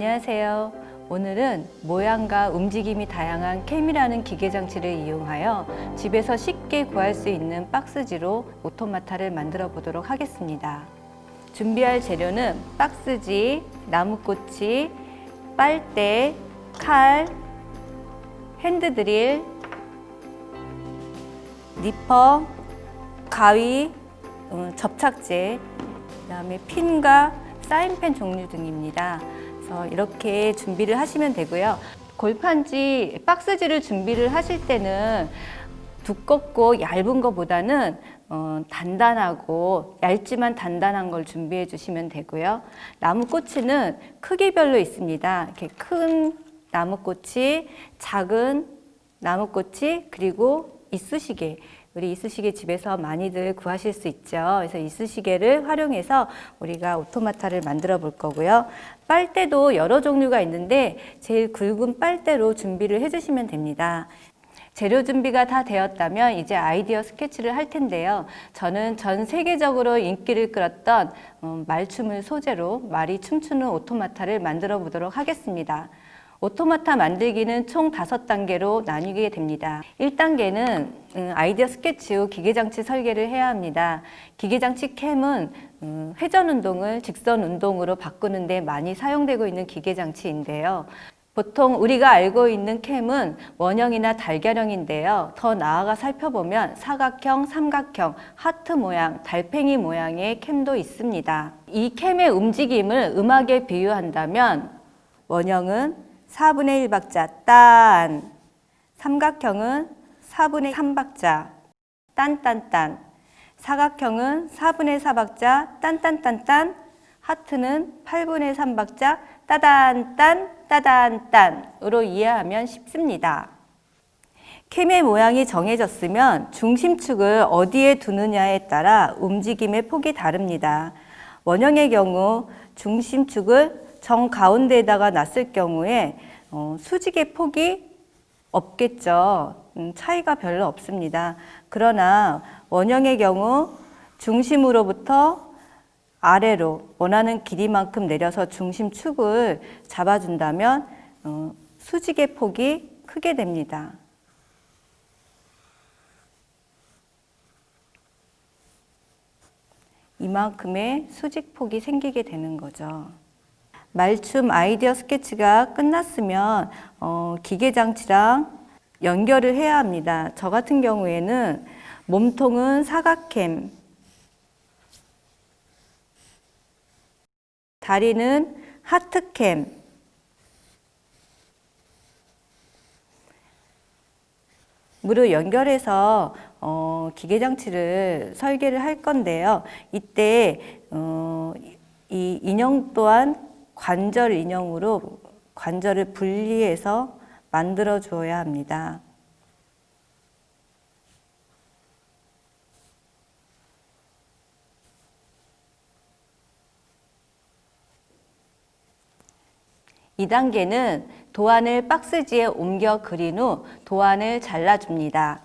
안녕하세요. 오늘은 모양과 움직임이 다양한 캠이라는 기계장치를 이용하여 집에서 쉽게 구할 수 있는 박스지로 오토마타를 만들어 보도록 하겠습니다. 준비할 재료는 박스지, 나무꼬치, 빨대, 칼, 핸드드릴, 니퍼, 가위, 접착제, 그다음에 핀과 사인펜 종류 등입니다. 그래서 이렇게 준비를 하시면 되고요. 골판지, 박스지를 준비를 하실 때는 두껍고 얇은 것보다는 단단하고 얇지만 단단한 걸 준비해 주시면 되고요. 나무꼬치는 크기별로 있습니다. 이렇게 큰 나무꼬치, 작은 나무꼬치, 그리고 이쑤시개. 우리 이쑤시개 집에서 많이들 구하실 수 있죠. 그래서 이쑤시개를 활용해서 우리가 오토마타를 만들어 볼 거고요. 빨대도 여러 종류가 있는데 제일 굵은 빨대로 준비를 해주시면 됩니다. 재료 준비가 다 되었다면 이제 아이디어 스케치를 할 텐데요. 저는 전 세계적으로 인기를 끌었던 말춤을 소재로 말이 춤추는 오토마타를 만들어 보도록 하겠습니다. 오토마타 만들기는 총 5단계로 나뉘게 됩니다. 1단계는 아이디어 스케치 후 기계장치 설계를 해야 합니다. 기계장치 캠은 회전 운동을 직선 운동으로 바꾸는 데 많이 사용되고 있는 기계장치인데요. 보통 우리가 알고 있는 캠은 원형이나 달걀형인데요. 더 나아가 살펴보면 사각형, 삼각형, 하트 모양, 달팽이 모양의 캠도 있습니다. 이 캠의 움직임을 음악에 비유한다면 원형은 4분의 1박자 딴, 삼각형은 4분의 3박자 딴딴딴, 사각형은 4분의 4박자 딴딴딴딴, 하트는 8분의 3박자 따단딴 따단딴으로 이해하면 쉽습니다. 캠의 모양이 정해졌으면 중심축을 어디에 두느냐에 따라 움직임의 폭이 다릅니다. 원형의 경우 중심축을 정가운데에다가 놨을 경우에 수직의 폭이 없겠죠. 차이가 별로 없습니다. 그러나 원형의 경우 중심으로부터 아래로 원하는 길이만큼 내려서 중심축을 잡아준다면 수직의 폭이 크게 됩니다. 이만큼의 수직폭이 생기게 되는 거죠. 말춤 아이디어 스케치가 끝났으면 기계장치랑 연결을 해야 합니다. 저 같은 경우에는 몸통은 사각캠, 다리는 하트캠, 으로 연결해서 기계장치를 설계를 할 건데요. 이때 이 인형 또한 관절 인형으로 관절을 분리해서 만들어 주어야 합니다. 이 단계는 도안을 박스지에 옮겨 그린 후 도안을 잘라줍니다.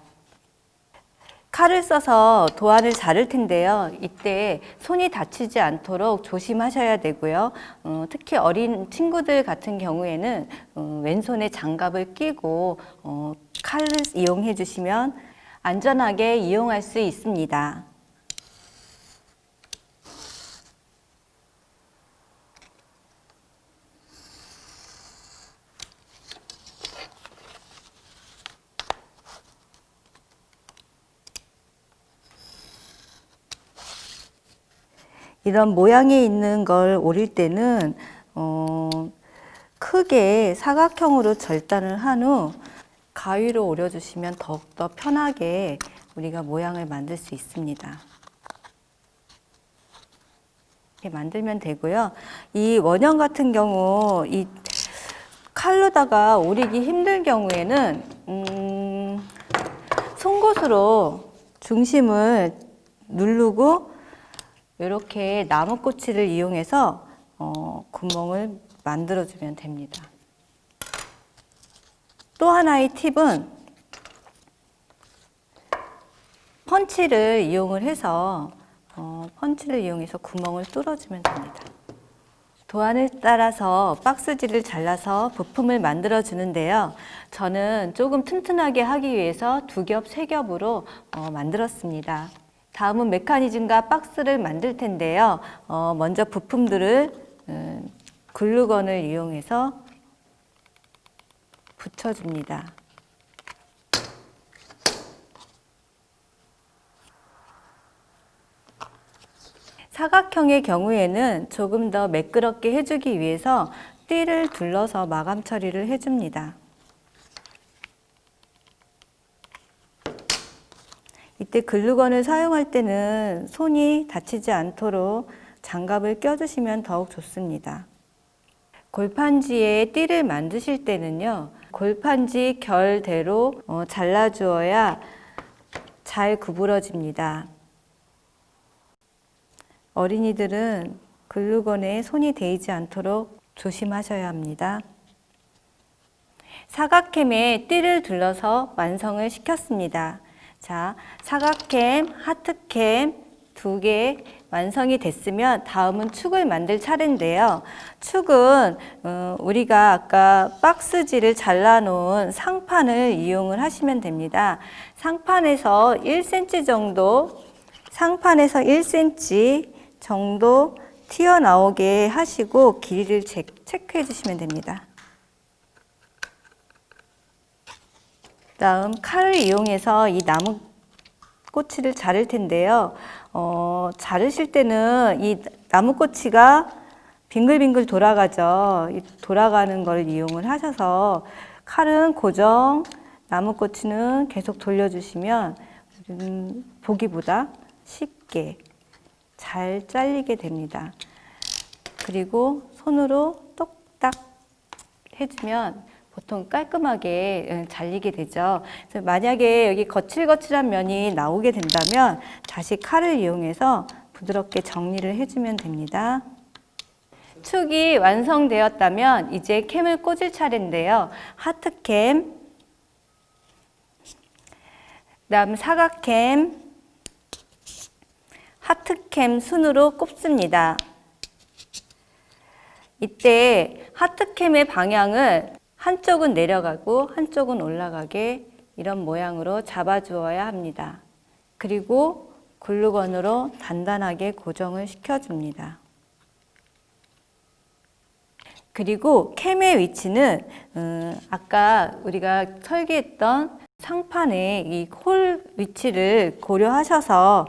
칼을 써서 도안을 자를 텐데요. 이때 손이 다치지 않도록 조심하셔야 되고요. 특히 어린 친구들 같은 경우에는 왼손에 장갑을 끼고 칼을 이용해 주시면 안전하게 이용할 수 있습니다. 이런 모양이 있는 걸 오릴 때는 크게 사각형으로 절단을 한 후 가위로 오려주시면 더욱더 편하게 우리가 모양을 만들 수 있습니다. 이렇게 만들면 되고요. 이 원형 같은 경우 이 칼로다가 오리기 힘든 경우에는 송곳으로 중심을 누르고 이렇게 나무꼬치를 이용해서 구멍을 만들어주면 됩니다. 또 하나의 팁은 펀치를 이용을 해서 구멍을 뚫어주면 됩니다. 도안을 따라서 박스지를 잘라서 부품을 만들어 주는데요. 저는 조금 튼튼하게 하기 위해서 2겹, 3겹으로 만들었습니다. 다음은 메커니즘과 박스를 만들 텐데요. 먼저 부품들을 글루건을 이용해서 붙여줍니다. 사각형의 경우에는 조금 더 매끄럽게 해주기 위해서 띠를 둘러서 마감 처리를 해줍니다. 이때 글루건을 사용할 때는 손이 다치지 않도록 장갑을 껴주시면 더욱 좋습니다. 골판지에 띠를 만드실 때는요, 골판지 결대로 잘라주어야 잘 구부러집니다. 어린이들은 글루건에 손이 데이지 않도록 조심하셔야 합니다. 사각햄에 띠를 둘러서 완성을 시켰습니다. 자, 사각햄, 하트햄 2개 완성이 됐으면 다음은 축을 만들 차례인데요. 축은 우리가 아까 박스지를 잘라놓은 상판을 이용을 하시면 됩니다. 상판에서 1cm 정도 튀어나오게 하시고 길이를 체크해 주시면 됩니다. 다음 칼을 이용해서 이 나무 꼬치를 자를 텐데요. 자르실 때는 이 나무 꼬치가 빙글빙글 돌아가죠. 돌아가는 걸 이용을 하셔서 칼은 고정, 나무 꼬치는 계속 돌려주시면 보기보다 쉽게 잘 잘리게 됩니다. 그리고 손으로 똑딱 해주면 보통 깔끔하게 잘리게 되죠. 그래서 만약에 여기 거칠거칠한 면이 나오게 된다면 다시 칼을 이용해서 부드럽게 정리를 해주면 됩니다. 축이 완성되었다면 이제 캠을 꽂을 차례인데요. 하트캠, 그다음 사각캠, 하트캠 순으로 꼽습니다. 이때 하트캠의 방향을 한쪽은 내려가고 한쪽은 올라가게 이런 모양으로 잡아주어야 합니다. 그리고 글루건으로 단단하게 고정을 시켜줍니다. 그리고 캠의 위치는 아까 우리가 설계했던 상판의 이 홀 위치를 고려하셔서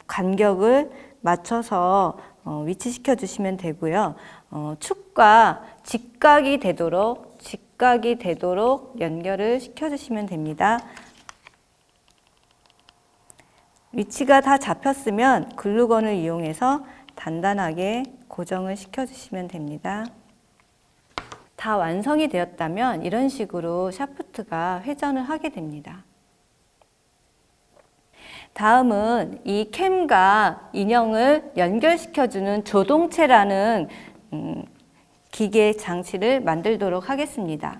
간격을 맞춰서 위치시켜 주시면 되고요. 축과 직각이 되도록 연결을 시켜 주시면 됩니다. 위치가 다 잡혔으면 글루건을 이용해서 단단하게 고정을 시켜 주시면 됩니다. 다 완성이 되었다면 이런 식으로 샤프트가 회전을 하게 됩니다. 다음은 이 캠과 인형을 연결시켜주는 조동체라는 기계 장치를 만들도록 하겠습니다.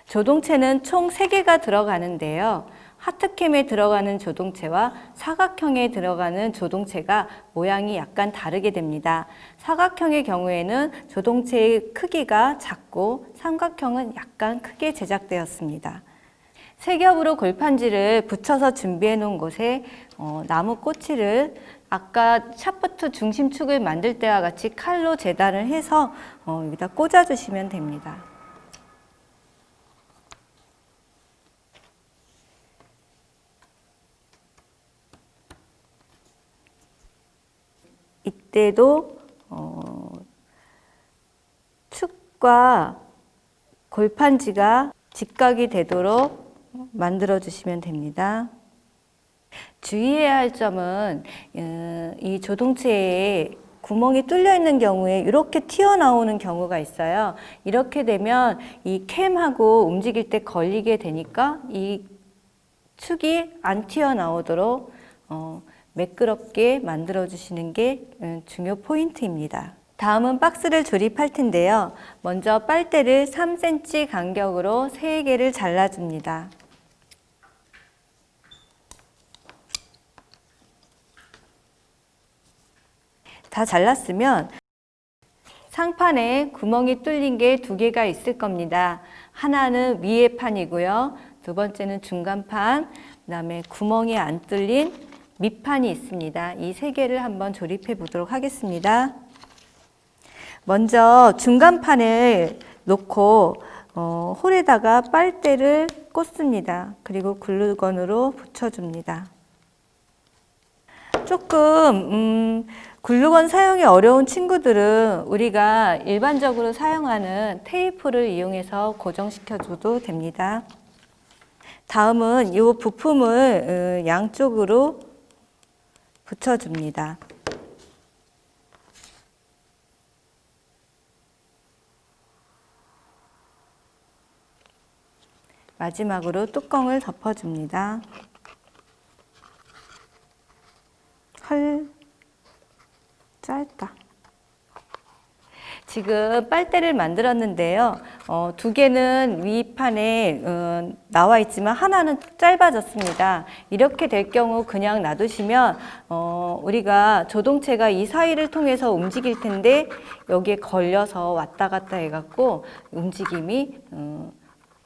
조동체는 총 3개가 들어가는데요. 하트캠에 들어가는 조동체와 사각형에 들어가는 조동체가 모양이 약간 다르게 됩니다. 사각형의 경우에는 조동체의 크기가 작고 삼각형은 약간 크게 제작되었습니다. 3겹으로 골판지를 붙여서 준비해 놓은 곳에 나무 꼬치를 아까 샤프트 중심축을 만들 때와 같이 칼로 재단을 해서 여기다 꽂아 주시면 됩니다. 이때도 축과 골판지가 직각이 되도록 만들어 주시면 됩니다. 주의해야 할 점은 이 조동체에 구멍이 뚫려 있는 경우에 이렇게 튀어나오는 경우가 있어요. 이렇게 되면 이 캠하고 움직일 때 걸리게 되니까 이 축이 안 튀어나오도록 매끄럽게 만들어 주시는 게 중요 포인트입니다. 다음은 박스를 조립할 텐데요. 먼저 빨대를 3cm 간격으로 3개를 잘라줍니다. 다 잘랐으면 상판에 구멍이 뚫린 게 두 개가 있을 겁니다. 하나는 위에 판이고요. 두 번째는 중간판, 그다음에 구멍이 안 뚫린 밑판이 있습니다. 이 세 개를 한번 조립해 보도록 하겠습니다. 먼저 중간판을 놓고 홀에다가 빨대를 꽂습니다. 그리고 글루건으로 붙여줍니다. 조금 글루건 사용이 어려운 친구들은 우리가 일반적으로 사용하는 테이프를 이용해서 고정시켜 줘도 됩니다. 다음은 이 부품을 양쪽으로 붙여줍니다. 마지막으로 뚜껑을 덮어줍니다. 헐, 짧다. 지금 빨대를 만들었는데요. 두 개는 위판에 나와 있지만 하나는 짧아졌습니다. 이렇게 될 경우 그냥 놔두시면 우리가 조동체가 이 사이를 통해서 움직일 텐데 여기에 걸려서 왔다 갔다 해갖고 움직임이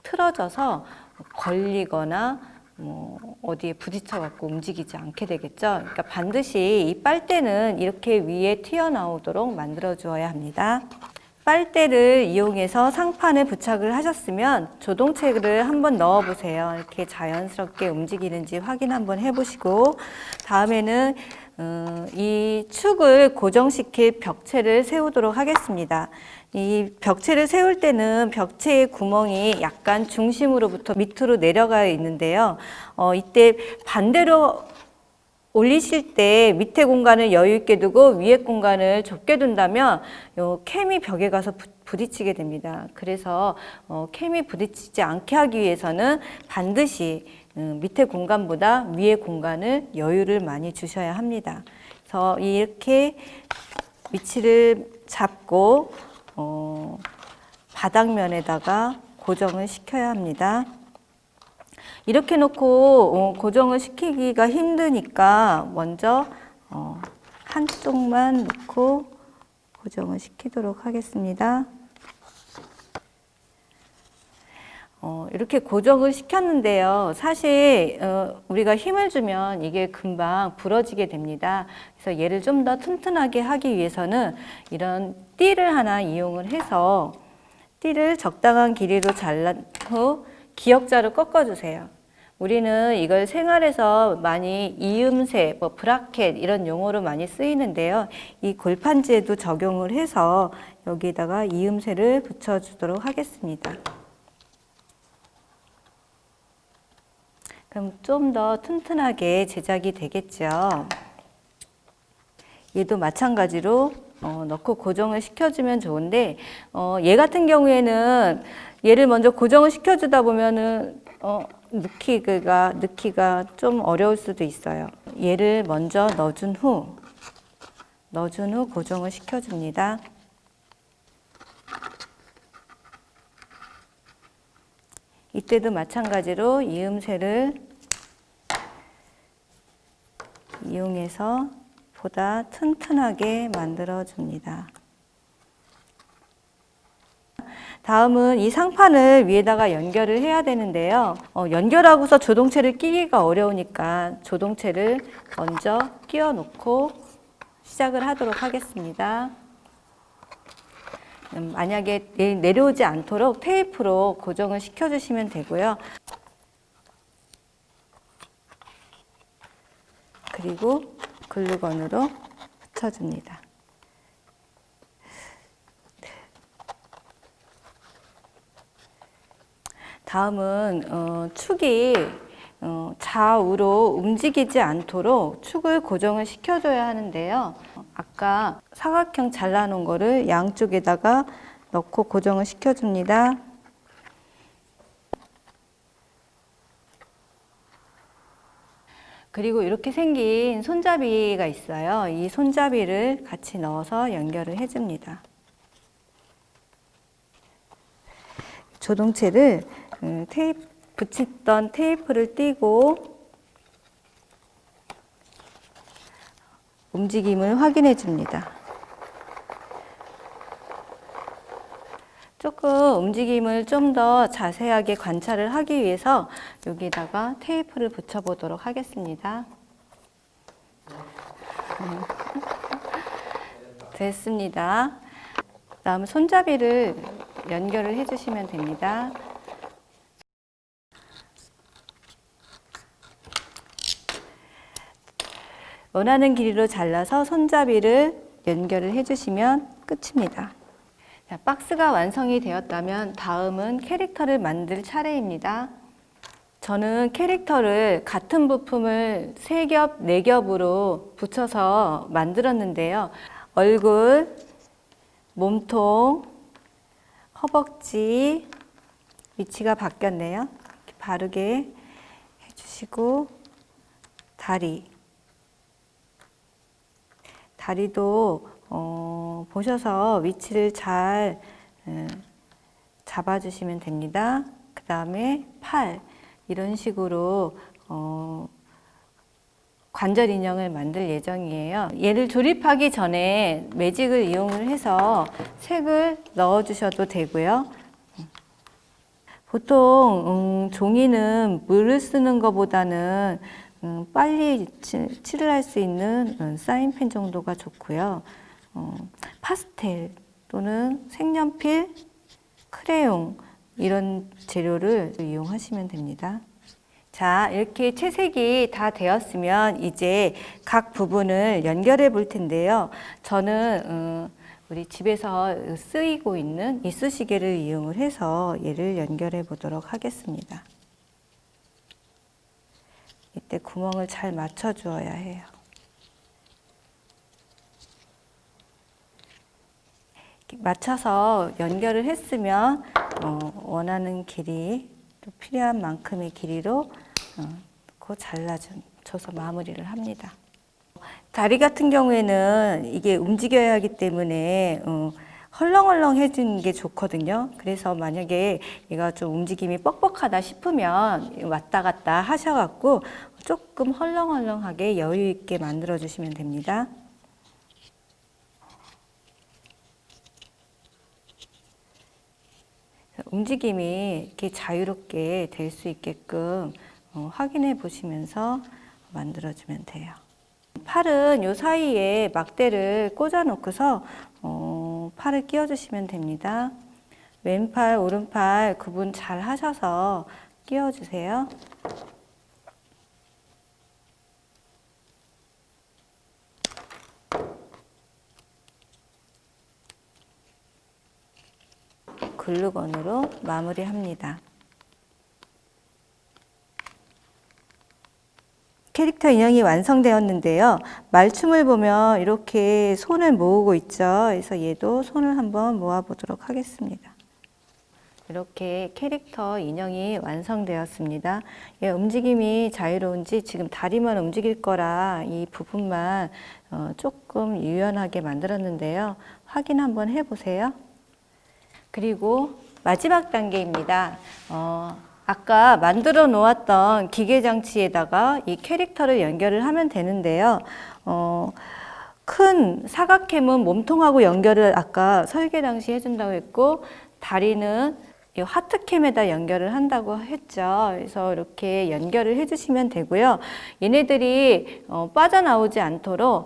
틀어져서 걸리거나 어디에 부딪혀 갖고 움직이지 않게 되겠죠. 그러니까 반드시 이 빨대는 이렇게 위에 튀어나오도록 만들어 주어야 합니다. 빨대를 이용해서 상판에 부착을 하셨으면 조동체를 한번 넣어 보세요. 이렇게 자연스럽게 움직이는지 확인 한번 해보시고, 다음에는 이 축을 고정시킬 벽체를 세우도록 하겠습니다. 이 벽체를 세울 때는 벽체의 구멍이 약간 중심으로부터 밑으로 내려가 있는데요. 이때 반대로 올리실 때 밑에 공간을 여유 있게 두고 위에 공간을 좁게 둔다면 요 캠이 벽에 가서 부딪히게 됩니다. 그래서 캠이 부딪히지 않게 하기 위해서는 반드시 밑에 공간보다 위에 공간을 여유를 많이 주셔야 합니다. 그래서 이렇게 위치를 잡고 바닥면에다가 고정을 시켜야 합니다. 이렇게 놓고 고정을 시키기가 힘드니까 먼저 한쪽만 놓고 고정을 시키도록 하겠습니다. 이렇게 고정을 시켰는데요. 사실 우리가 힘을 주면 이게 금방 부러지게 됩니다. 그래서 얘를 좀 더 튼튼하게 하기 위해서는 이런 띠를 하나 이용을 해서 띠를 적당한 길이로 잘란 후 기역자로 꺾어주세요. 우리는 이걸 생활에서 많이 이음새, 브라켓 이런 용어로 많이 쓰이는데요. 이 골판지에도 적용을 해서 여기다가 이음새를 붙여주도록 하겠습니다. 그럼 좀 더 튼튼하게 제작이 되겠죠. 얘도 마찬가지로 넣고 고정을 시켜주면 좋은데 얘 같은 경우에는 얘를 먼저 고정을 시켜주다 보면은 넣기가 좀 어려울 수도 있어요. 얘를 먼저 넣어준 후 고정을 시켜줍니다. 이때도 마찬가지로 이음새를 이용해서 보다 튼튼하게 만들어 줍니다. 다음은 이 상판을 위에다가 연결을 해야 되는데요. 연결하고서 조동체를 끼기가 어려우니까 조동체를 먼저 끼워 놓고 시작을 하도록 하겠습니다. 만약에 내려오지 않도록 테이프로 고정을 시켜주시면 되고요. 그리고 글루건으로 붙여줍니다. 다음은 축이 좌우로 움직이지 않도록 축을 고정을 시켜줘야 하는데요. 아까 사각형 잘라놓은 거를 양쪽에다가 넣고 고정을 시켜줍니다. 그리고 이렇게 생긴 손잡이가 있어요. 이 손잡이를 같이 넣어서 연결을 해줍니다. 조동체를 붙였던 테이프를 띄고 움직임을 확인해 줍니다. 조금 움직임을 좀 더 자세하게 관찰을 하기 위해서 여기다가 테이프를 붙여보도록 하겠습니다. 됐습니다. 다음 손잡이를 연결을 해주시면 됩니다. 원하는 길이로 잘라서 손잡이를 연결을 해주시면 끝입니다. 자, 박스가 완성이 되었다면 다음은 캐릭터를 만들 차례입니다. 저는 캐릭터를 같은 부품을 3겹, 4겹으로 붙여서 만들었는데요. 얼굴, 몸통, 허벅지 위치가 바뀌었네요. 이렇게 바르게 해주시고 다리도 보셔서 위치를 잘 잡아주시면 됩니다. 그 다음에 팔, 이런 식으로 관절 인형을 만들 예정이에요. 얘를 조립하기 전에 매직을 이용을 해서 색을 넣어 주셔도 되고요. 보통 종이는 물을 쓰는 것보다는 빨리 칠을 할 수 있는 사인펜 정도가 좋고요. 파스텔 또는 색연필, 크레용 이런 재료를 이용하시면 됩니다. 자, 이렇게 채색이 다 되었으면 이제 각 부분을 연결해 볼 텐데요. 저는 우리 집에서 쓰이고 있는 이쑤시개를 이용을 해서 얘를 연결해 보도록 하겠습니다. 이때 구멍을 잘 맞춰 주어야 해요. 맞춰서 연결을 했으면 원하는 길이 또 필요한 만큼의 길이로 잘라줘서 마무리를 합니다. 다리 같은 경우에는 이게 움직여야 하기 때문에 헐렁헐렁해지는 게 좋거든요. 그래서 만약에 얘가 좀 움직임이 뻑뻑하다 싶으면 왔다 갔다 하셔갖고 조금 헐렁헐렁하게 여유 있게 만들어 주시면 됩니다. 움직임이 이렇게 자유롭게 될 수 있게끔 확인해 보시면서 만들어주면 돼요. 팔은 요 사이에 막대를 꽂아 놓고서 팔을 끼워 주시면 됩니다. 왼팔, 오른팔 구분 잘 하셔서 끼워 주세요. 글루건으로 마무리합니다. 캐릭터 인형이 완성되었는데요. 말춤을 보면 이렇게 손을 모으고 있죠. 그래서 얘도 손을 한번 모아 보도록 하겠습니다. 이렇게 캐릭터 인형이 완성되었습니다. 얘 움직임이 자유로운지 지금 다리만 움직일 거라 이 부분만 조금 유연하게 만들었는데요. 확인 한번 해보세요. 그리고 마지막 단계입니다. 아까 만들어 놓았던 기계 장치에다가 이 캐릭터를 연결을 하면 되는데요. 큰 사각햄은 몸통하고 연결을 아까 설계 당시 해준다고 했고, 다리는 이 하트캠에다 연결을 한다고 했죠. 그래서 이렇게 연결을 해주시면 되고요. 얘네들이 빠져나오지 않도록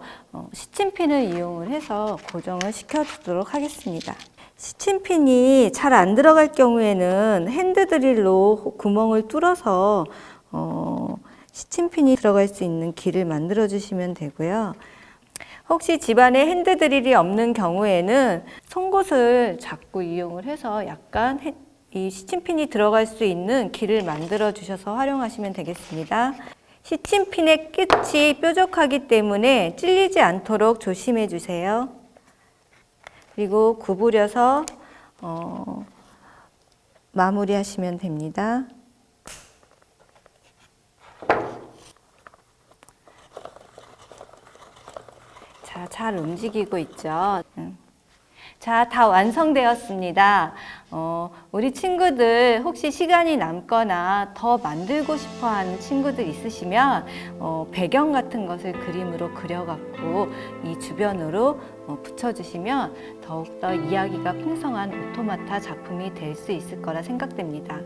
시침핀을 이용을 해서 고정을 시켜주도록 하겠습니다. 시침핀이 잘 안 들어갈 경우에는 핸드드릴로 구멍을 뚫어서 시침핀이 들어갈 수 있는 길을 만들어 주시면 되고요. 혹시 집안에 핸드드릴이 없는 경우에는 송곳을 자꾸 이용을 해서 약간 이 시침핀이 들어갈 수 있는 길을 만들어 주셔서 활용하시면 되겠습니다. 시침핀의 끝이 뾰족하기 때문에 찔리지 않도록 조심해 주세요. 그리고 구부려서 마무리하시면 됩니다. 자, 잘 움직이고 있죠. 자, 다 완성되었습니다. 우리 친구들 혹시 시간이 남거나 더 만들고 싶어 하는 친구들 있으시면 배경 같은 것을 그림으로 그려갖고 이 주변으로 붙여주시면 더욱더 이야기가 풍성한 오토마타 작품이 될 수 있을 거라 생각됩니다.